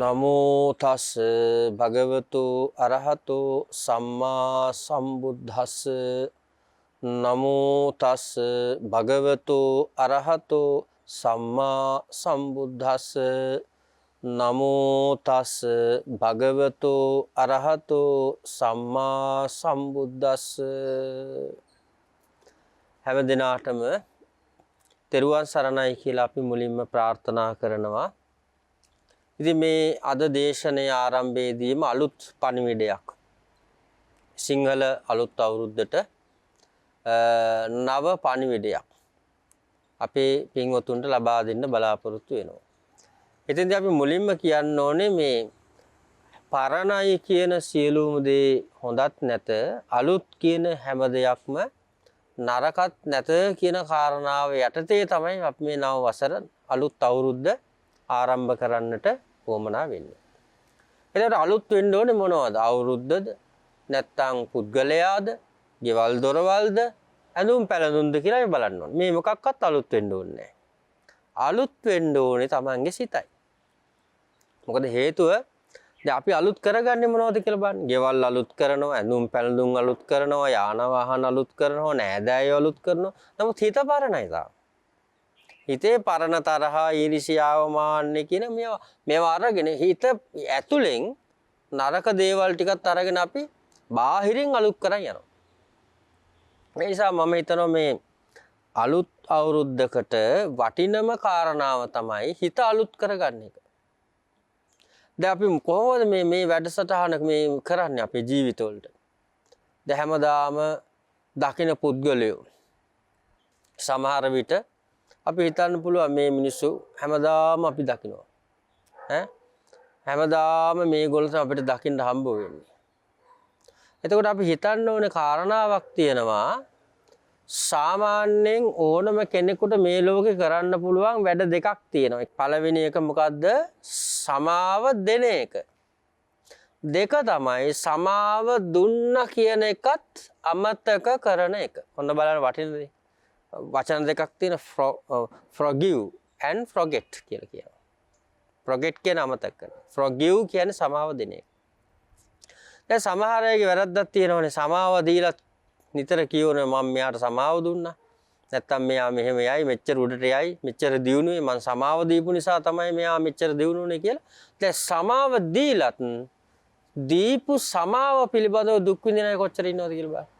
නමෝ තස් භගවතු අරහතෝ සම්මා සම්බුද්දස්ස නමෝ තස් භගවතු අරහතෝ සම්මා සම්බුද්දස්ස නමෝ තස් භගවතු අරහතෝ සම්මා සම්බුද්දස්ස හැම දිනාටම තෙරුවන් සරණයි කියලා අපි මුලින්ම ප්‍රාර්ථනා කරනවා. ඉතින් මේ අද දේශනයේ ආරම්භයේදීම අලුත් පණිවිඩයක් සිංහල අලුත් අවුරුද්දට නව පණිවිඩයක් අපේ පින්වතුන්ට ලබා දෙන්න බලාපොරොත්තු වෙනවා. ඉතින්දී අපි මුලින්ම කියන්න ඕනේ මේ පරණයි කියන සියලුම දේ හොඳත් නැත අලුත් කියන හැම දෙයක්ම නරකත් නැත කියන කාරණාව යටතේ තමයි අපි මේ නව වසර අලුත් අවුරුද්ද ආරම්භ කරන්නට වොමනා වෙන්නේ. එතකොට අලුත් වෙන්න ඕනේ මොනවද? අවුරුද්දද? නැත්නම් පුද්ගලයාද? ගෙවල් දොරවල්ද? ඇඳුම් පැළඳුම්ද කියලා අපි බලන්න ඕනේ. මේ මොකක්වත් අලුත් වෙන්න ඕනේ නැහැ. අලුත් වෙන්න ඕනේ Tamange සිතයි. මොකද හේතුව දැන් අපි අලුත් කරගන්නේ මොනවද කියලා බලන්න. ගෙවල් අලුත් කරනවා, ඇඳුම් පැළඳුම් අලුත් කරනවා, යාන වාහන අලුත් කරනවා, නෑදෑයෝ අලුත් කරනවා. නමුත් හිත පරණයි තාම. හිතේ පරණ තරහා ඊර්ෂ්‍යාව මාන්නේ කියන මේවා අරගෙන හිත ඇතුලෙන් නරක දේවල් ටිකත් අරගෙන අපි බාහිරින් අලුත් කරන් යනවා. මේ නිසා මම හිතනවා මේ අලුත් අවුරුද්දකට වටිනම කාරණාව තමයි හිත අලුත් කරගන්න එක. දැන් අපි කොහොමද මේ වැඩසටහන මේ කරන්නේ අපේ ජීවිතවලට? දැන් හැමදාම දකින පුද්ගලයෝ සමහර විට අපි හිතන්න පුළුවන් මේ මිනිස්සු හැමදාම අපි දකිනවා. හැමදාම මේගොල්ලෝ අපිට දකින්න හම්බ වෙන්නේ. එතකොට අපි හිතන්න ඕනේ කාරණාවක් තියෙනවා. සාමාන්‍යයෙන් ඕනම කෙනෙකුට මේ ලෝකේ කරන්න පුළුවන් වැඩ දෙකක් තියෙනවා. පළවෙනි එක මොකද්ද? සමාව දෙන එක. දෙක තමයි සමාව දුන්න කියන එකත් අමතක කරන එක. ඔන්න බලන්න වටිනද? වචන දෙකක් තියෙන forgive and forget කියලා කියනවා. forget කියන අමතක කරන. forgive කියන්නේ සමාව දෙන එක. දැන් සමහර අයගේ වැරද්දක් තියෙනවනේ සමාව දීලා නිතර කියවනේ මම මෙයාට සමාව දුන්නා. නැත්තම් මෙයා මෙහෙම යයි මෙච්චර උඩට යයි මෙච්චර දියුණුවේ මං සමාව දීපු නිසා තමයි මෙයා මෙච්චර දියුණුනේ කියලා. දැන් සමාව දීලත් දීපු සමාව පිළිබඳව දුක් විඳින අය කොච්චර ඉන්නවද කියලා බලන්න.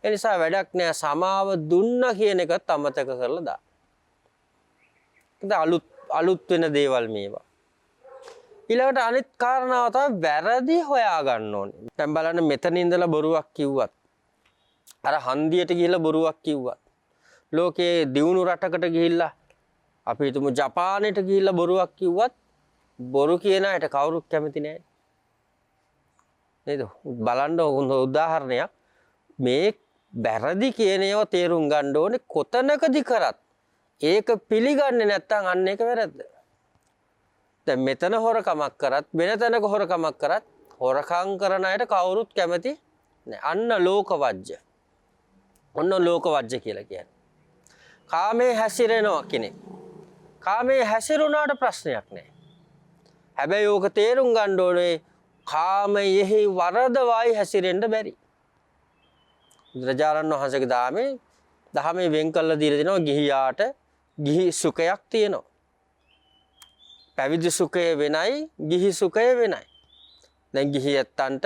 ඒ නිසා වැඩක් නෑ සමාව දුන්න කියන එකත් අමතක කරලා දාන්න. ඒක අලුත් වෙන දේවල් මේවා. ඊළඟට අනිත් කාරණාව තමයි වැරදි හොයා ගන්න ඕනේ. දැන් බලන්න මෙතන ඉඳලා බොරුවක් කිව්වත් අර හන්දියට ගිහිල්ලා බොරුවක් කිව්වත් ලෝකේ දියුණු රටකට ගිහිල්ලා අපි හිතමු ජපානයට ගිහිල්ලා බොරුවක් කිව්වත් බොරු කියන අයට කවුරුත් කැමති නෑ. නේද? බලන්න උදාහරණයක් මේ වැරදි කියන ඒවා තේරුම් ගන්න ඕනේ කොතනකදී කරත් ඒක පිළිගන්නේ නැත්නම් අන්න ඒක වැරද්ද. දැන් මෙතන හොරකමක් කරත් වෙන තැනක හොරකමක් කරත් හොරකම් කරන අයට කවුරුත් කැමති නෑ. අන්න ලෝකවජ්‍ය. ඔන්න ලෝකවජ්‍ය කියලා කියන්නේ. කාමයේ හැසිරෙනවා කෙනෙක්. කාමයේ හැසිරුණාට ප්‍රශ්නයක් නෑ. හැබැයි ඕක තේරුම් ගන්න ඕනේ කාමයෙහි වරදවයි හැසිරෙන්න බැරි. බුදුරජාණන් වහන්සේගේ දහමේ වෙන් කළා දීලා දෙනවා ගිහියාට ගිහි සුඛයක් තියෙනවා. පැවිදි සුඛය වෙනයි ගිහි සුඛය වෙනයි. දැන් ගිහියන්ට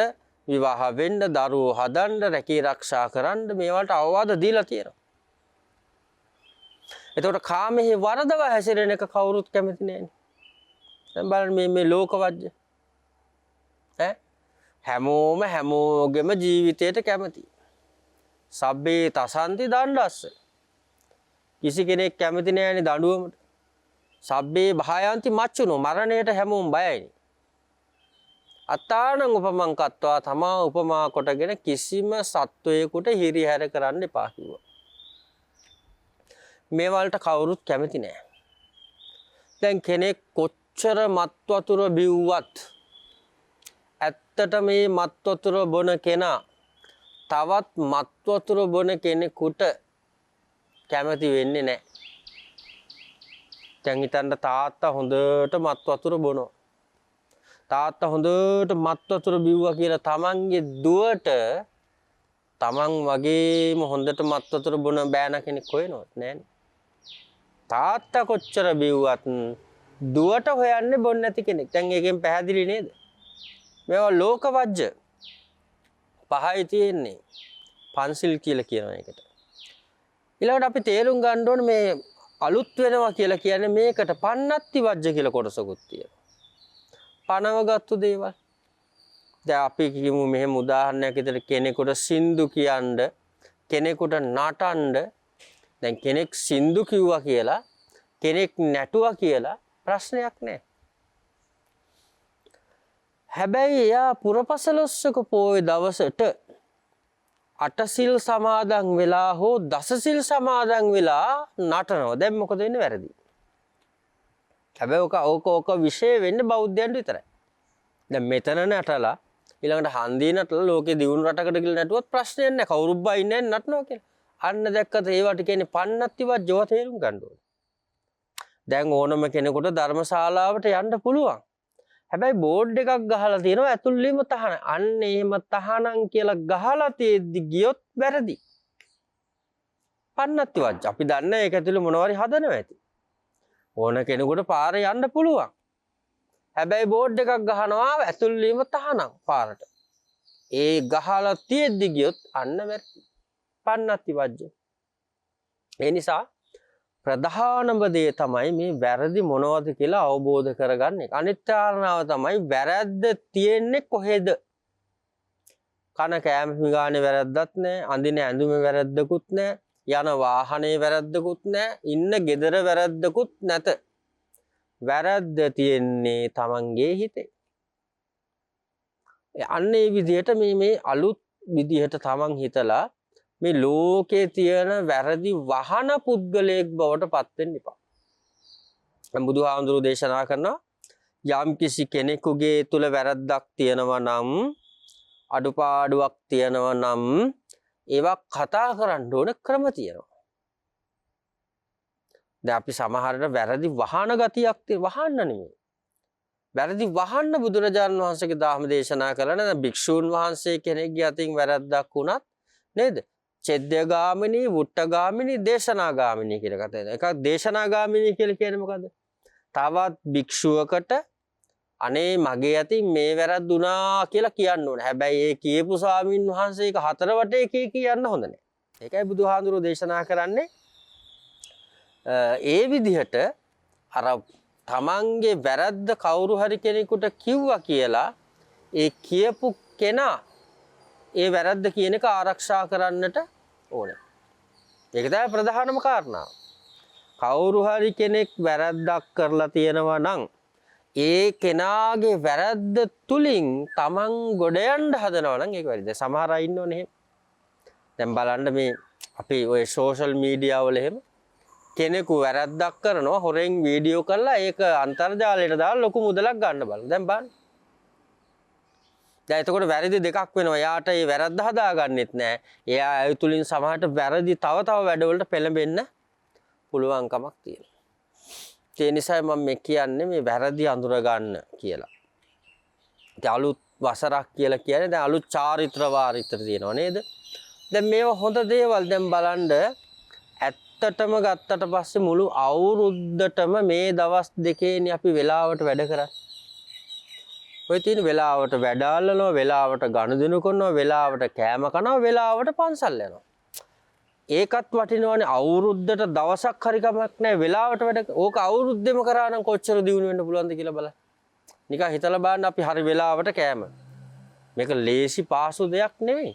විවාහ වෙන්න, දරුවෝ හදන්න, රැකී ආරක්ෂා කරන්න මේවට අවවාද දීලා තියෙනවා. එතකොට කාමයේ වරදව හැසිරෙන එක කවුරුත් කැමති නෑනේ. දැන් බලන්න මේ ලෝකවජ්‍ය. හැමෝම හැමෝගෙම ජීවිතයට කැමතියි. සබ්බේ තසන්ති දණ්ඩස්ස. කිසි කෙනෙක් කැමති නෑනේ දඬුවමට. සබ්බේ භායන්ති මච්චුනෝ මරණයට හැමෝම බයයිනේ. අත්තානං උපමං කତ୍වා තමා උපමා කොටගෙන කිසිම සත්වයකට හිරිහැර කරන්න එපා කිව්වා. මේ වලට කවුරුත් කැමති නෑ. දැන් කෙනෙක් කොච්චර මත් වතුර බිව්වත් ඇත්තට මේ මත් වතුර බොන කෙනා තවත් මත් වතුර බොන කෙනෙකුට කැමති වෙන්නේ නැහැ. දැන් හිතන්න තාත්තා හොඳට මත් වතුර බොනවා. තාත්තා හොඳට මත් වතුර බිව්වා කියලා තමන්ගේ දුවට තමන් වගේම හොඳට මත් වතුර බොන බෑන කෙනෙක් හොයනවද නෑනේ. තාත්තා කොච්චර බිව්වත් දුවට හොයන්නේ බොන්නේ නැති කෙනෙක්. දැන් ඒකෙන් පැහැදිලි නේද? මේවා ලෝකවජ්‍ය පහයි තියෙන්නේ. පන්සිල් කියලා කියනවා ඒකට. ඊළඟට අපි තේරුම් ගන්න ඕනේ මේ අලුත් වෙනවා කියලා කියන්නේ මේකට පන්නත්ති වජ්‍ය කියලා කොටසකුත් තියෙනවා. පනවගත්තු දේවල්. දැන් අපි කියමු මෙහෙම උදාහරණයක් විදිහට කෙනෙකුට සින්දු කියන්න, කෙනෙකුට නටන්න. දැන් කෙනෙක් සින්දු කිව්වා කියලා, කෙනෙක් නැටුවා කියලා ප්‍රශ්නයක් නැහැ. හැබැයි එයා පුරපසළොස්වක පොය දවසට අටසිල් සමාදන් වෙලා හෝ දසසිල් සමාදන් වෙලා නටනවා. දැන් මොකද වෙන්නේ? වැරදි. හැබැයි ඕක විශේෂ වෙන්නේ බෞද්ධයන්ට විතරයි. දැන් මෙතන නටලා ඊළඟට හන්දිය නටලා ලෝකේ දියුණු රටකට ගිහලා නටුවත් ප්‍රශ්නයක් නැහැ. කවුරුත් බයින්නේ නැහැ නටනවා කියලා. අන්න දැක්කද ඒවට කියන්නේ පන්නත්තිවත් ජව තේරුම් ගන්න ඕනේ. දැන් ඕනම කෙනෙකුට ධර්මශාලාවට යන්න පුළුවන්. හැබැයි බෝඩ් එකක් ගහලා තියෙනවා ඇතුළේම තහන. අන්න එහෙම තහනම් කියලා ගහලා තියෙද්දි ගියොත් වැරදි. පන්නත්තිවත් අපි දන්නේ ඒක ඇතුළේ මොනවාරි හදනවා ඇති. ඕන කෙනෙකුට පාරේ යන්න පුළුවන්. හැබැයි බෝඩ් එකක් ගහනවා ඇතුළේම තහනම් පාරට. ඒ ගහලා තියෙද්දි ගියොත් අන්න වැරදි. පන්නත්තිවජ්‍ය. ඒ නිසා ප්‍රධානම දේ තමයි මේ වැරදි මොනවද කියලා අවබෝධ කරගන්න එක. අනිත් කාරණාව තමයි වැරද්ද තියෙන්නේ කොහෙද? කන කෑම ගානේ වැරද්දක් නැහැ, අඳින ඇඳුමේ වැරද්දකුත් නැහැ, යන වාහනේ වැරද්දකුත් නැහැ, ඉන්න ගෙදර වැරද්දකුත් නැත. වැරද්ද තියෙන්නේ තමන්ගේ හිතේ. අන්න ඒ විදිහට මේ අලුත් විදිහට තමන් හිතලා මේ ලෝකේ තියෙන වැරදි වහන පුද්ගලයෙක් බවට පත් වෙන්න එපා. බුදුහාමුදුරුවෝ දේශනා කරනවා යම් කිසි කෙනෙකුගේ තුල වැරද්දක් තියෙනවා නම් අඩුපාඩුවක් තියෙනවා නම් ඒවා කතා කරන්න ඕන ක්‍රම තියෙනවා. දැන් අපි සමහරට වැරදි වහන ගතියක් වහන්න නෙමෙයි. වැරදි වහන්න බුදුරජාණන් වහන්සේගේ ධර්ම දේශනා කළා නේද? භික්ෂූන් වහන්සේ කෙනෙක්ගේ අතින් වැරද්දක් වුණත් නේද? චෙද්දගාමිනී, වුට්ටගාමිනී, දේශනාගාමිනී කියලා කතා කරනවා. එකක් දේශනාගාමිනී කියලා කියන්නේ මොකද්ද? තවත් භික්ෂුවකට අනේ මගේ අතින් මේ වැරද්දුනා කියලා කියන්න ඕනේ. හැබැයි ඒ කියපු ස්වාමීන් වහන්සේ ඒක හතර වටේ කියන්න හොඳ නැහැ. ඒකයි බුදුහාඳුරෝ දේශනා කරන්නේ. ඒ විදිහට අර තමන්ගේ වැරද්ද කවුරු හරි කෙනෙකුට කිව්වා කියලා ඒ කියපු කෙනා ඒ වැරද්ද කියන එක ආරක්ෂා කරන්නට ඕනේ. ඒක තමයි ප්‍රධානම කාරණාව. කවුරු හරි කෙනෙක් වැරද්දක් කරලා තියෙනවා නම් ඒ කෙනාගේ වැරද්ද තුලින් තමන් ගොඩ යන්න හදනවා නම් ඒක වැරදිද? සමහර අය ඉන්නෝනේ එහෙම. දැන් බලන්න මේ අපි ඔය සෝෂල් මීඩියා වල එහෙම කෙනෙකු වැරද්දක් කරනවා හොරෙන් වීඩියෝ කරලා ඒක අන්තර්ජාලයට දාලා ලොකු මුදලක් ගන්න බලන්න. දැන් බලන්න. දැන් එතකොට වැරදි දෙකක් වෙනවා. යාට මේ වැරද්ද හදාගන්නෙත් නැහැ. එයා ඒ තුලින් සමහරට වැරදි තව වැඩවලට පෙළඹෙන්න පුළුවන්කමක් තියෙනවා. ඒ නිසා මම මේ කියන්නේ මේ වැරදි අඳුර ගන්න කියලා. ඉතින් අලුත් වසරක් කියලා කියන්නේ දැන් අලුත් චාරිත්‍ර වාරිත්‍ර තියෙනවා නේද? දැන් මේවා හොඳ දේවල්. දැන් බලන්න ඇත්තටම ගත්තට පස්සේ මුළු අවුරුද්දටම මේ දවස් දෙකේනේ අපි වෙලාවට වැඩ කරන්නේ. ඔය තියෙන වෙලාවට වැඩ අල්ලනවා, වෙලාවට ගනුදෙනු කරනවා, වෙලාවට කෑම කනවා, වෙලාවට පන්සල් යනවා. ඒකත් වටිනවනේ. අවුරුද්දට දවසක් හරි කමක් නැහැ වෙලාවට වැඩ. ඕක අවුරුද්දෙම කරා නම් කොච්චර දියුණු වෙන්න පුළුවන්ද කියලා බලන්න. නිකන් හිතලා බලන්න අපි හරි වෙලාවට කෑම. මේක ලේසි පාසු දෙයක් නෙමෙයි.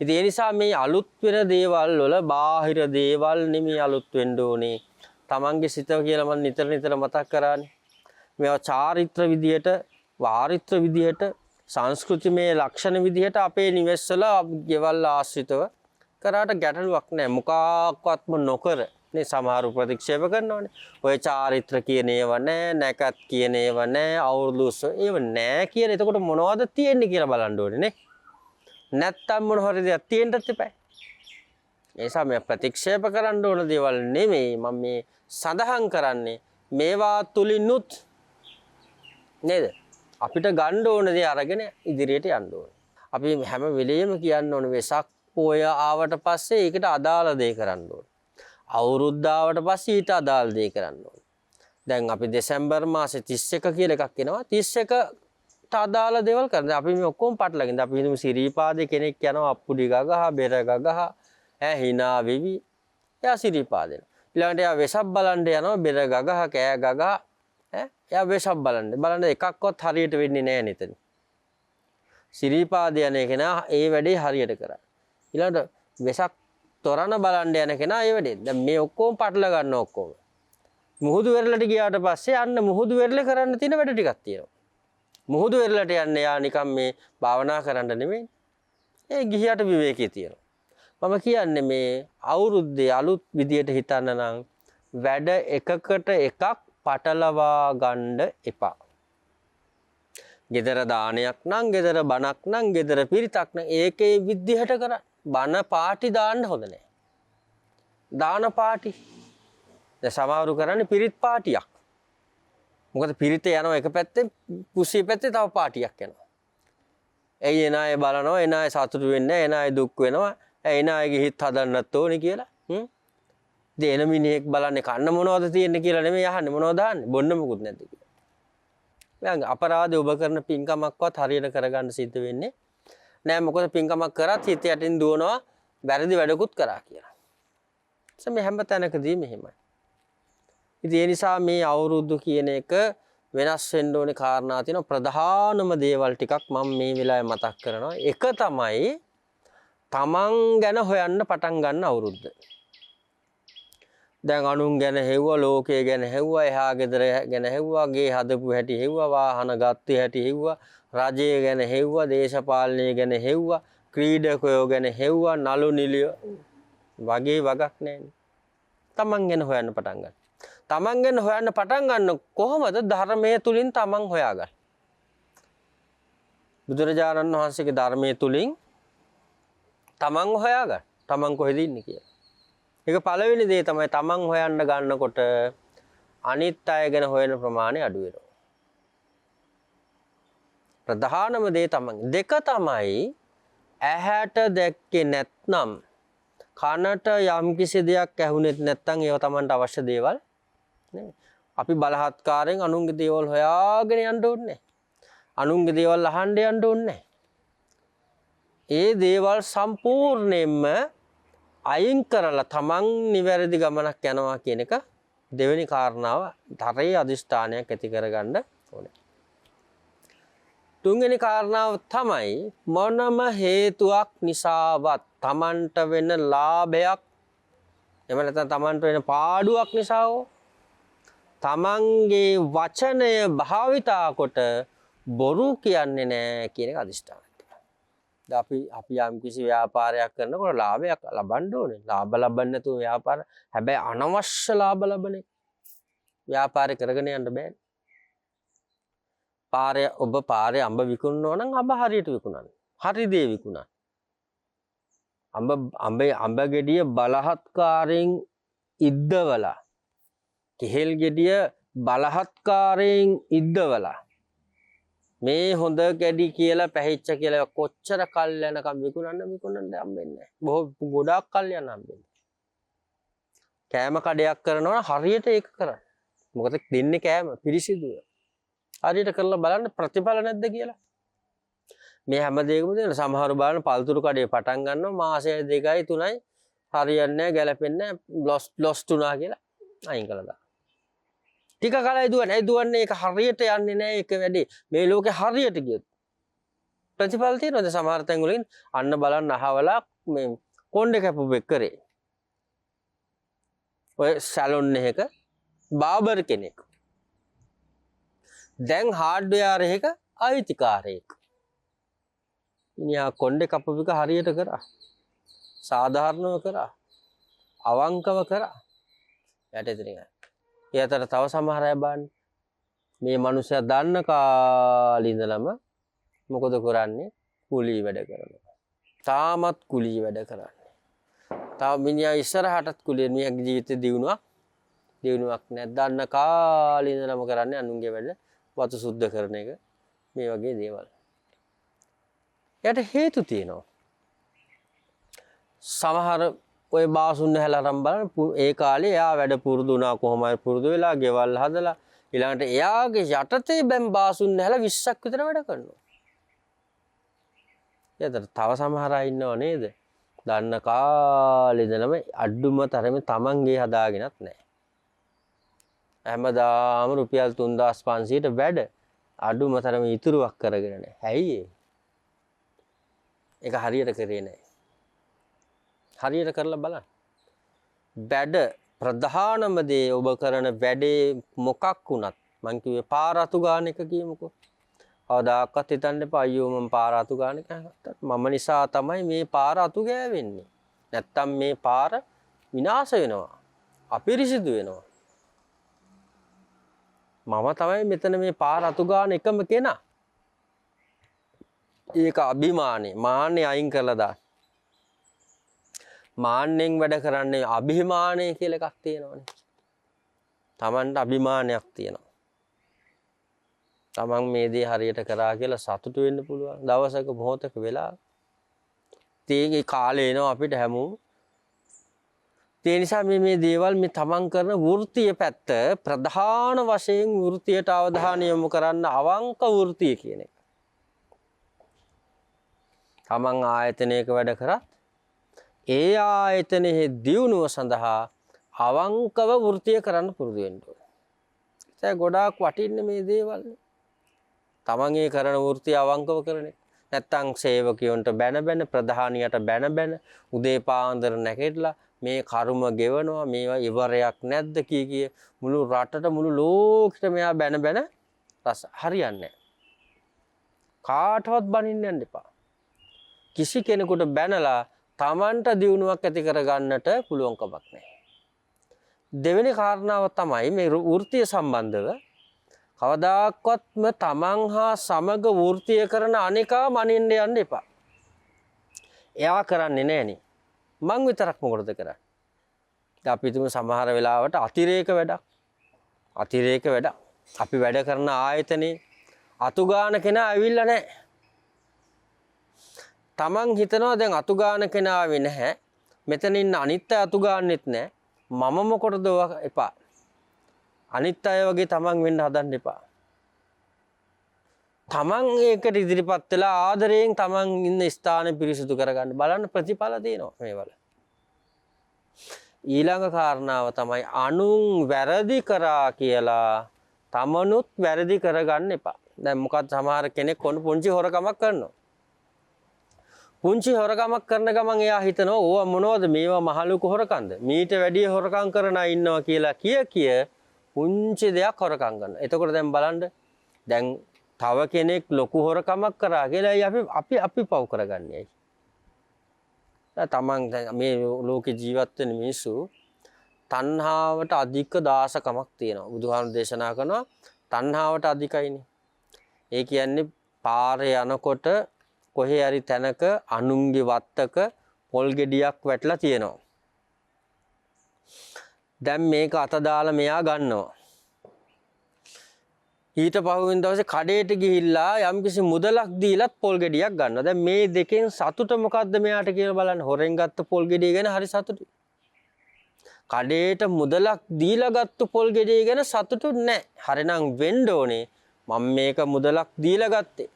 ඉතින් ඒ නිසා මේ අලුත් වෙන දේවල් වල බාහිර දේවල් නෙමෙයි අලුත් වෙන්න ඕනේ. තමන්ගේ සිත කියලා මම නිතර මතක් කරානේ. මේවා චාරිත්‍ර විදියට, වාරිත්‍ර විදියට, සංස්කෘතිමය ලක්ෂණ විදියට අපේ නිවෙස්වල ගෙවල් ආශ්‍රිතව කරාට ගැටලුවක් නැහැ. මොකක්වත්ම නොකර නේ සමහරු ප්‍රතික්ෂේප කරනවානේ. ඔය චාරිත්‍ර කියන ඒවා නැහැ, නැකත් කියන ඒවා නැහැ, අවුරුදු ඒව නැහැ කියන. එතකොට මොනවද තියෙන්නේ කියලා බලන්න ඕනේ නේ. නැත්තම් මොන හරි දෙයක් තියෙන්නත් එපා. ඒ නිසා මේ ප්‍රතික්ෂේප කරන්න ඕන දේවල් නෙමෙයි මම මේ සඳහන් කරන්නේ. මේවා තුලිනුත් නේද? අපිට ගන්න ඕන දේ අරගෙන ඉදිරියට යන්න ඕන. අපි හැම වෙලෙම කියන්න ඕන වෙසක් පොය ආවට පස්සේ ඒකට අදාළ දේ කරන්න ඕන. අවුරුද්ද ආවට පස්සේ ඊට අදාළ දේ කරන්න ඕන. දැන් අපි දෙසැම්බර් මාසේ 31 කියලා එකක් එනවා. 31ට අදාළ දේවල් කරන්න. අපි මේ ඔක්කොම පටලගෙන අපි හිතමු සිරීපාදේ කෙනෙක් යනවා අප්පුඩි ගගහ බෙර ගගහ hina වෙවි. එයා සිරීපාදේන. ඊළඟට එයා වෙසක් බලන්න යනවා බෙර ගගහ කෑ ගගහ එයා වෙසක් බලන්න එකක්වත් හරියට වෙන්නේ නැහැ නේද? සිරීපාදේ යන කෙනා ඒ වැඩේ හරියට කරා. ඊළඟට වෙසක් තොරණ බලන්න යන කෙනා ඒ වැඩේ. දැන් මේ ඔක්කොම පටල ගන්න ඔක්කොම. මුහුදු වෙරළට ගියාට පස්සේ අන්න මුහුදු වෙරළේ කරන්න තියෙන වැඩ ටිකක් තියෙනවා. මුහුදු වෙරළට යන්නේ යා නිකන් මේ භාවනා කරන්න නෙමෙයි. ඒ ගිහියට විවේකී තියෙනවා. මම කියන්නේ මේ අවුරුද්දේ අලුත් විදියට හිතන්න නම් වැඩ එකකට එකක් පටලවා ගන්න එපා. ගෙදර දානයක් නම් ගෙදර බණක් නම් ගෙදර පිරිතක් නම් ඒකේ විදිහට කරන්න. බණ පාටි දාන්න හොඳ නැහැ. දාන පාටි. දැන් සමහරු කරන්නේ පිරිත් පාටියක්. මොකද පිරිතේ යනවා එක පැත්තේ කුස්සිය පැත්තේ තව පාටියක් යනවා. එයි එන අය බලනවා එන අය සතුටු වෙන්නේ එන අය දුක් වෙනවා. එන අයගේ හිත හදන්නත් ඕනේ කියලා. දෙන මිනිහෙක් බලන්නේ කන්න මොනවද තියෙන්නේ කියලා නෙමෙයි අහන්නේ මොනවද දාන්නේ බොන්න මොකුත් නැද්ද කියලා. දැන් අපරාධය ඔබ කරන පින්කමක්වත් හරියට කරගන්න සිද්ධ වෙන්නේ නෑ. මොකද පින්කමක් කරත් හිත යටින් දුවනවා වැරදි වැඩකුත් කරා කියලා. මේ හැම තැනකදී මෙහෙමයි. ඉතින් ඒ නිසා මේ අවුරුදු කියන එක වෙනස් වෙන්න ඕනේ කාරණා තියෙනවා. ප්‍රධානම දේවල් ටිකක් මම මේ වෙලාවේ මතක් කරනවා. එක තමයි තමන් ගැන හොයන්න පටන් ගන්න අවුරුද්ද. දැන් අනුන් ගැන හෙව්වා, ලෝකය ගැන හෙව්වා, එහා ගෙදර ගැන හෙව්වා, ගේ හදපු හැටි හෙව්වා, වාහන ගත්ත හැටි හෙව්වා, රජය ගැන හෙව්වා, දේශපාලනය ගැන හෙව්වා, ක්‍රීඩකයෝ ගැන හෙව්වා, නළු නිළිය වගේ වගක් නැහැ. තමන් ගැන හොයන්න පටන් ගන්න. තමන් ගැන හොයන්න පටන් ගන්න කොහොමද? ධර්මයේ තුලින් තමන් හොයාගන්න. බුදුරජාණන් වහන්සේගේ ධර්මයේ තුලින් තමන් හොයාගන්න. තමන් කොහෙද ඉන්නේ කියලා. ඒක පළවෙනි දේ තමයි තමන් හොයන්න ගන්නකොට අනිත් අය ගැන හොයන ප්‍රමාණය අඩු වෙනවා. ප්‍රධානම දේ තමන්. දෙක තමයි ඇහැට දැක්කේ නැත්නම් කනට යම් කිසි දෙයක් ඇහුනෙත් නැත්නම් ඒව තමන්ට අවශ්‍ය දේවල් නේ. අපි බලහත්කාරයෙන් අනුන්ගේ දේවල් හොයාගෙන යන්න ඕනේ. අනුන්ගේ දේවල් අහන්න යන්න ඕනේ. ඒ දේවල් සම්පූර්ණයෙන්ම අයින් කරලා තමන් නිවැරදි ගමනක් යනවා කියන එක දෙවෙනි කාරණාව. තරයේ අදිෂ්ඨානයක් ඇති කරගන්න ඕනේ. තුන්වෙනි කාරණාව තමයි මොනම හේතුවක් නිසාවත් තමන්ට වෙන ලාභයක් එහෙම නැත්නම් තමන්ට වෙන පාඩුවක් නිසා තමන්ගේ වචනය භාවිතා කොට බොරු කියන්නේ නැහැ කියන එක අදිෂ්ඨානයක්. අපි යම් කිසි ව්‍යාපාරයක් කරනකොට ලාභයක් ලබන්න ඕනේ. ලාභ ලබන්න නැතුව ව්‍යාපාර හැබැයි අනවශ්‍ය ලාභ ලබන්නේ ව්‍යාපාරේ කරගෙන යන්න බෑ. ඔබ පාරේ අඹ විකුණනවා නම් අඹ හරියට විකුණන්න. හරි දේ විකුණන්න. අඹ ගෙඩිය බලහත්කාරයෙන් ඉද්දවලා කෙහෙල් ගෙඩිය බලහත්කාරයෙන් ඉද්දවලා මේ හොඳ ගැඩි කියලා පැහිච්ච කියලා කොච්චර කල් යනකම් විකුණන්න හම්බෙන්නේ නැහැ. බොහෝ ගොඩාක් කල් යන හම්බෙන්නේ. කෑම කඩයක් කරනවා හරියට ඒක කරන්න. මොකද දෙන්නේ කෑම පිරිසිදුව. හරියට කරලා බලන්න ප්‍රතිඵල නැද්ද කියලා. මේ හැම දෙයකම දෙන සමහර බලන පල්තුරු කඩේ පටන් ගන්නවා මාසය 2යි 3යි හරියන්නේ නැහැ ගැලපෙන්නේ නැහැ ලොස් තුනා කියලා අයින් කළා දාන්න. ටික කාලයි දුවන්නේ ඒක හරියට යන්නේ නැහැ ඒක වැඩි. මේ ලෝකේ හරියට ගියොත් ප්‍රතිඵල තියෙනවද? සමහර තැන් වලින් අන්න බලන්න අහවලා මේ කොණ්ඩේ කැපුවෙක් කරේ. ඔය සැලොන් එකක බාබර් කෙනෙක්. දැන් හાર્ඩ්වෙයාර් එකක අයිතිකාරයෙක්. මිනිහා කොණ්ඩේ කපුවික හරියට කරා. සාධාරණව කරා. අවංකව කරා. යට ඉතින් ඒ අතර තව සමහර අය බලන්නේ මේ මිනිස්සයා දන්න කාලේ ඉඳලම මොකද කරන්නේ? කුලී වැඩ කරනවා. තාමත් කුලී වැඩ කරන්නේ. තාම මිනිහා ඉස්සරහටත් කුලී මිනිහාගේ ජීවිතේ දිනුවක් නැහැ. දන්න කාලේ ඉඳලම කරන්නේ අනුන්ගේ වැඩ. වතු සුද්ධ කරන එක මේ වගේ දේවල්. යට හේතු තියෙනවා. සමහර ඔය බාසුන් හැලා අරන් බලන ඒ කාලේ එයා වැඩ පුරුදු වුණා කොහොමයි පුරුදු වෙලා ගෙවල් හදලා ඊළඟට එයාගේ යටතේ බැම් බාසුන් හැලා 20ක් විතර වැඩ කරනවා. එතන තව සමහර අය ඉන්නව නේද? දන්න කාලේ ඉඳලම අඩුම තරමේ තමන්ගේ හදාගෙනත් නැහැ. හැමදාම රුපියල් 3500ට වැඩ අඩුම තරමේ ඉතුරුවක් කරගෙන නැහැ. ඇයි ඒක හරියට කරේ නැහැ. හරියට කරලා බලන්න. වැඩ ප්‍රධානම දේ ඔබ කරන වැඩේ මොකක් වුණත් මං කිව්වේ පාර අතු ගන්න එක කියමුකෝ. කවදාකවත් හිතන්න එපා අයියෝ මම පාර අතු ගන්න එක මම නිසා තමයි මේ පාර අතු ගෑවෙන්නේ. නැත්තම් මේ පාර විනාශ වෙනවා. අපිරිසිදු වෙනවා. මම තමයි මෙතන මේ පාර අතු ගන්න එකම කෙනා. ඒක අභිමානේ මාන්නේ අයින් කළා දාන්න. මාන්නෙන් වැඩ කරන්නේ අභිමානය කියලා එකක් තියෙනවනේ. Tamanට අභිමානයක් තියෙනවා. Taman මේ දේ හරියට කරා කියලා සතුටු වෙන්න පුළුවන්. දවසක මොහොතක වෙලා තේගේ කාලේ එනවා අපිට හැමෝම. ඒ නිසා මේ දේවල් මේ Taman කරන වෘත්තීය පැත්ත ප්‍රධාන වශයෙන් වෘත්තියට අවධානය යොමු කරන්න අවංක වෘත්තිය කියන එක. Taman ආයතනයක වැඩ කරත් ඒ ආයතනයේ දියුණුව සඳහා අවංකව වෘත්තිය කරන්න පුරුදු වෙන්න ඕනේ. ඒක ගොඩාක් වටින්නේ මේ දේවල්. තමන් ඒ කරන වෘත්තිය අවංකව කරන එක. නැත්තම් සේවකයන්ට බැන ප්‍රධානියට බැන උදේ පාන්දර නැගිටලා මේ කර්ම ගෙවනවා මේවා ඉවරයක් නැද්ද කිය මුළු රටට මුළු ලෝකෙට මෙයා බැන රස හරියන්නේ නැහැ. කාටවත් බනින්න යන්න එපා. කිසි කෙනෙකුට බැනලා තමන්ට දියුණුවක් ඇති කරගන්නට පුළුවන් කමක් නැහැ. දෙවෙනි කාරණාව තමයි මේ වෘත්තීය සම්බන්ධව කවදාකවත්ම තමන් හා සමග වෘත්තීය කරන අනිකා මනින්න යන්න එපා. එයා කරන්නේ නැහනේ. මං විතරක් මොකටද කරන්නේ? අපි තුමු සමහර වෙලාවට අතිරේක වැඩක්. අපි වැඩ කරන ආයතනේ අතු ගාන කෙනා ඇවිල්ලා නැහැ. තමන් හිතනවා දැන් අතු ගාන කෙනා ආවේ නැහැ. මෙතන ඉන්න අනිත් අය අතු ගන්නෙත් නැහැ. මම මොකටද එපා. අනිත් අය වගේ තමන් වෙන්න හදන්න එපා. තමන් ඒකට ඉදිරිපත් වෙලා ආදරයෙන් තමන් ඉන්න ස්ථානෙ පිරිසිදු කරගන්න බලන්න ප්‍රතිඵල දෙනවා මේවල. ඊළඟ කාරණාව තමයි අනුන් වැරදි කරා කියලා තමනුත් වැරදි කරගන්න එපා. දැන් මොකද සමහර කෙනෙක් කොන පුංචි හොරකමක් කරනවා. පුංචි හොරකමක් කරන ගමන් එයා හිතනවා ඕවා මොනවද මේවා මහලුක හොරකම්ද මීට වැඩිය හොරකම් කරන අය ඉන්නවා කියලා කිය පුංචි දෙයක් හොරකම් කරනවා. එතකොට දැන් බලන්න දැන් තව කෙනෙක් ලොකු හොරකමක් කරා කියලා අපි පව් කරගන්නේ. තමන් මේ ලෝකේ ජීවත් වෙන මිනිස්සු තණ්හාවට අධික දාසකමක් තියෙනවා. බුදුහාමුදුරු දේශනා කරනවා තණ්හාවට අධිකයිනේ. ඒ කියන්නේ පාරේ යනකොට කොහේ හරි තැනක අනුන්ගේ වත්තක පොල් ගෙඩියක් වැටලා තියෙනවා. දැන් මේක අත දාලා මෙයා ගන්නවා. ඊට පහුවෙන දවසේ කඩේට ගිහිල්ලා යම්කිසි මුදලක් දීලත් පොල් ගෙඩියක් ගන්නවා. දැන් මේ දෙකෙන් සතුට මොකද්ද මෙයාට කියලා බලන්න. හොරෙන් ගත්ත පොල් ගෙඩිය ගැන හරි සතුටුයි. කඩේට මුදලක් දීලා ගත්ත පොල් ගෙඩිය ගැන සතුටු නැහැ. හරිනම් වෙන්න ඕනේ මම මේක මුදලක් දීලා ගත්තේ.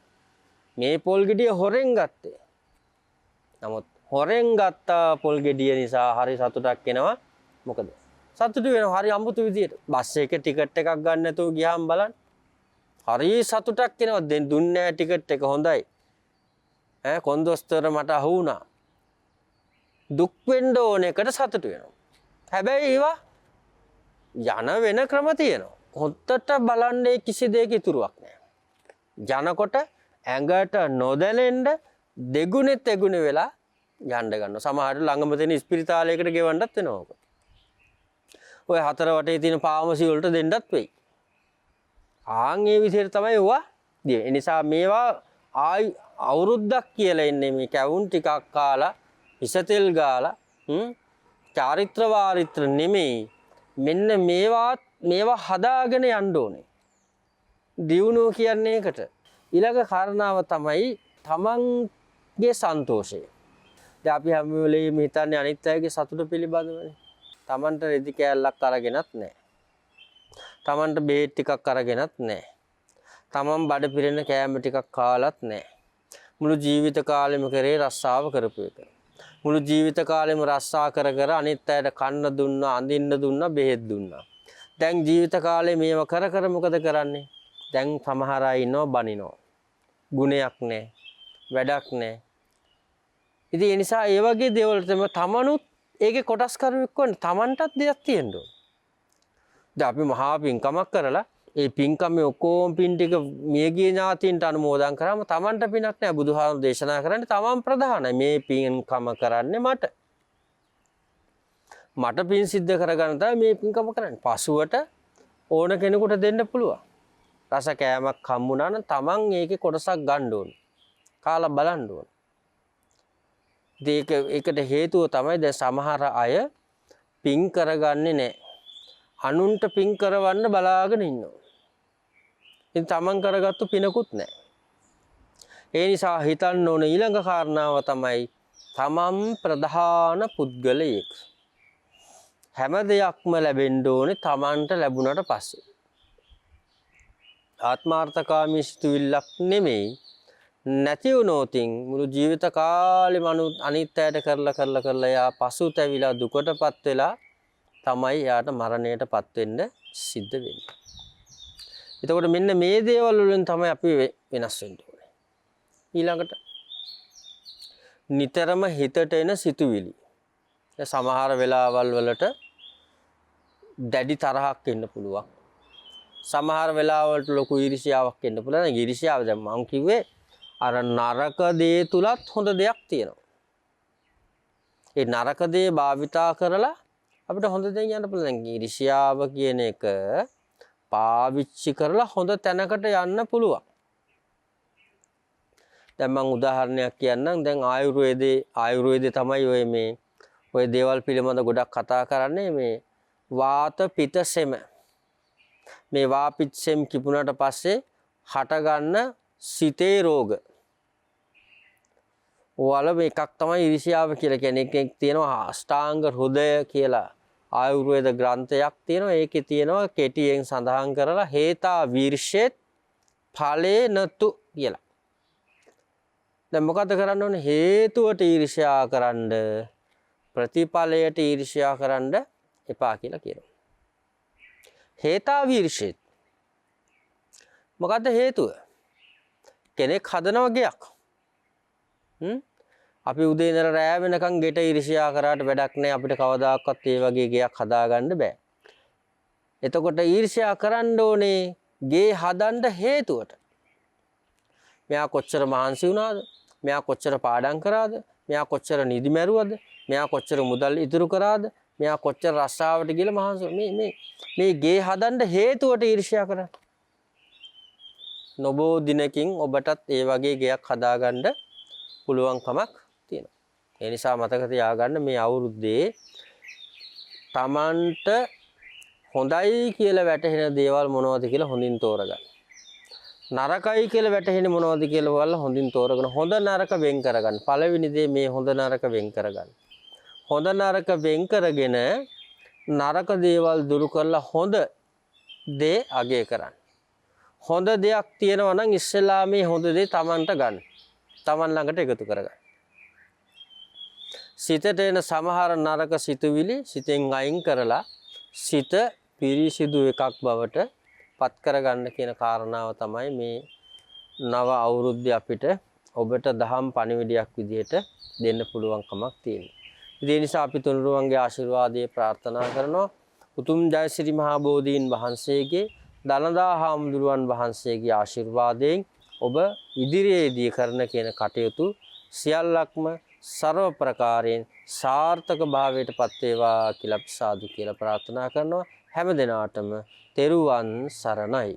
මේ පොල් ගෙඩිය හොරෙන් ගත්තේ. නමුත් හොරෙන් ගත්ත පොල් ගෙඩිය නිසා හරි සතුටක් එනවා. මොකද? සතුටු වෙනවා හරි අමුතු විදියට. බස් එකේ ටිකට් එකක් ගන්න නැතුව ගියාම බලන්න. හරි සතුටක් එනවා. දැන් දුන්නේ ටිකට් එක හොඳයි. කොන්දොස්තර මට අහු වුණා. දුක් වෙන්න ඕන එකට සතුටු වෙනවා. හැබැයි ඒවා යන වෙන ක්‍රම තියෙනවා. හොත්තට බලන්නේ කිසි දෙයක ඉතුරුවක් නැහැ. යනකොට ඇඟට නොදැනෙන්න දෙගුණෙ තෙගුණෙ වෙලා යන්න ගන්නවා. සමහරට ළඟම තියෙන ස්පිරිතාලයකට ගෙවන්නත් වෙනවා. ඔය හතර වටේ තියෙන ෆාමසි වලට දෙන්නත් වෙයි. ආන් ඒ විදිහට තමයි ඒවා දෙන්නේ. ඒ නිසා මේවා අවුරුද්දක් කියලා ඉන්නේ මේ කැවුම් ටිකක් කාලා ඉසතෙල් ගාලා චාරිත්‍ර වාරිත්‍ර නෙමෙයි. මෙන්න මේවා හදාගෙන යන්න ඕනේ. දියුණුව කියන්නේ ඒකට. ඊළඟ කාරණාව තමයි තමන්ගේ සන්තෝෂය. දැන් අපි හැම වෙලේම හිතන්නේ අනිත් අයගේ සතුට පිළිබඳවනේ. තමන්ට රෙදි කෑල්ලක් අරගෙනත් නැහැ. තමන්ට බේත් ටිකක් අරගෙනත් නැහැ. තමන් බඩ පිරෙන කෑම ටිකක් කාලත් නැහැ. මුළු ජීවිත කාලෙම කරේ රස්සාව කරපු එක. මුළු ජීවිත කාලෙම රස්සා කර කර අනිත් අයට කන්න දුන්නා, අඳින්න දුන්නා, බෙහෙත් දුන්නා. දැන් ජීවිත කාලේ මේව කර කර මොකද කරන්නේ? දැන් සමහර අය ඉන්නව බනිනවා. ගුණයක් නැහැ. වැඩක් නැහැ. ඉතින් ඒ නිසා ඒ වගේ දේවල් තමයි තමනුත් ඒකේ කොටස්කරුවෙක් වෙන්න තමන්ටත් දෙයක් තියෙන්න ඕන. දැන් අපි මහා පින්කමක් කරලා ඒ පින්කමේ ඔක්කොම පින් ටික මියගිය ඥාතීන්ට අනුමෝදන් කරාම තමන්ට පිනක් නැහැ. බුදුහාමුදුරු දේශනා කරන්නේ තමන් ප්‍රධානයි. මේ පින්කම කරන්නේ මට පින් සිද්ධ කරගන්න තමයි මේ පින්කම කරන්නේ. පසුවට ඕන කෙනෙකුට දෙන්න පුළුවන්. රස කෑමක් හම්බුනා නම් තමන් ඒකේ කොටසක් ගන්න ඕන. කාලා බලන්න ඕන. ඒකට හේතුව තමයි දැන් සමහර අය පින් කරගන්නේ නැහැ. අනුන්ට පින් කරවන්න බලාගෙන ඉන්නවා. ඉතින් තමන් කරගත්තු පිනකුත් නැහැ. ඒ නිසා හිතන්න ඕන ඊළඟ කාරණාව තමයි තමන් ප්‍රධාන පුද්ගලයෙක්. හැම දෙයක්ම ලැබෙන්න ඕනේ තමන්ට ලැබුණට පස්සේ. ආත්මාර්ථකාමී සිතුවිල්ලක් නෙමෙයි. නැති වුණොතින් මුළු ජීවිත කාලෙම අනිත් අයට කරලා යා පසුතැවිලා දුකටපත් වෙලා තමයි යාට මරණයටපත් වෙන්න සිද්ධ වෙන්නේ. එතකොට මෙන්න මේ දේවල් වලින් තමයි අපි වෙනස් වෙන්න ඕනේ. ඊළඟට නිතරම හිතට එන සිතුවිලි. සමහර වෙලාවල් වලට දැඩි තරහක් එන්න පුළුවන්. සමහර වෙලාවලට ලොකු ඊර්ෂ්‍යාවක් එන්න පුළුවන්. ඊර්ෂ්‍යාව දැන් මම කිව්වේ අර නරක දේ තුලත් හොඳ දෙයක් තියෙනවා. ඒ නරක දේ භාවිතා කරලා අපිට හොඳ දෙයක් යන්න පුළුවන්. ඊර්ෂ්‍යාව කියන එක පාවිච්චි කරලා හොඳ තැනකට යන්න පුළුවන්. දැන් මම උදාහරණයක් කියන්නම්. දැන් ආයුර්වේදයේ තමයි ඔය දේවල් පිළිබඳ ගොඩක් කතා කරන්නේ. මේ වාත පිත සෙම. මේ වාපිත් සෙම් කිපුණාට පස්සේ හටගන්න සිතේ රෝග. ඔයාල මේකක් තමයි ඊර්ෂ්‍යාව කියලා කියන්නේ. එකක් තියෙනවා අෂ්ටාංග හෘදය කියලා ආයුර්වේද ග්‍රන්ථයක් තියෙනවා. ඒකේ තියෙනවා කෙටියෙන් සඳහන් කරලා හේතා වීර්ෂෙත් ඵලේ නතු කියලා. දැන් මොකද කරන්න ඕනේ? හේතුවට ඊර්ෂ්‍යා කරන්න ප්‍රතිඵලයට ඊර්ෂ්‍යා කරන්න එපා කියලා කියනවා. හේතා වීර්ෂෙත් මොකද්ද හේතුව? කෙනෙක් හදන වගේක්. අපි උදේ ඉඳලා රෑ වෙනකන් ගෙට ඊර්ෂ්‍යා කරාට වැඩක් නැහැ. අපිට කවදාකවත් ඒ වගේ ගයක් හදාගන්න බෑ. එතකොට ඊර්ෂ්‍යා කරන්න ඕනේ ගේ හදන්න හේතුවට. මෙයා කොච්චර මහන්සි වුණාද? මෙයා කොච්චර පාඩම් කරාද? මෙයා කොච්චර නිදි මැරුවද? මෙයා කොච්චර මුදල් ඉතුරු කරාද? මෙයා කොච්චර රස්සාවට ගිහලා මහන්සි මේ ගේ හදන්න හේතුවට ඊර්ෂ්‍යා කරා. නොබෝ දිනකින් ඔබටත් ඒ වගේ ගයක් හදාගන්න පුළුවන් කමක් තියෙනවා. ඒ නිසා මතක තියාගන්න මේ අවුරුද්දේ Tamanට හොඳයි කියලා වැටහෙන දේවල් මොනවද කියලා හොඳින් තෝරගන්න. නරකයි කියලා වැටහෙන්නේ මොනවද කියලා බලලා හොඳින් තෝරගෙන හොඳ නරක වෙන් කරගන්න. පළවෙනි දේ මේ හොඳ නරක වෙන් කරගන්න. හොඳ නරක වෙන් කරගෙන නරක දේවල් දුරු කරලා හොඳ දේ අගය කරන්න. හොඳ දෙයක් තියෙනවා නම් ඉස්සෙල්ලා මේ හොඳ දේ Tamanට ගන්න. Taman ළඟට එකතු කරගන්න. සිතට එන සමහර නරක සිතුවිලි සිතෙන් අයින් කරලා සිත පිරිසිදු එකක් බවට පත් කරගන්න කියන කාරණාව තමයි මේ නව අවුරුද්දේ අපිට ඔබට දහම් පණිවිඩයක් විදිහට දෙන්න පුළුවන්කමක් තියෙනවා. ඒ නිසා අපි තුනුරුවන්ගේ ආශිර්වාදයේ ප්‍රාර්ථනා කරනවා. උතුම් ජයසිරි මහා බෝධීන් වහන්සේගේ දනදා හාමුදුරුවන් වහන්සේගේ ආශිර්වාදයෙන් ඔබ ඉදිරියේදී කරන කියන කටයුතු සියල්ලක්ම ਸਰව ප්‍රකාරයෙන් සාර්ථක භාවයට පත් වේවා කියලා අපි සාදු කියලා ප්‍රාර්ථනා කරනවා. හැම දිනාටම තෙරුවන් සරණයි.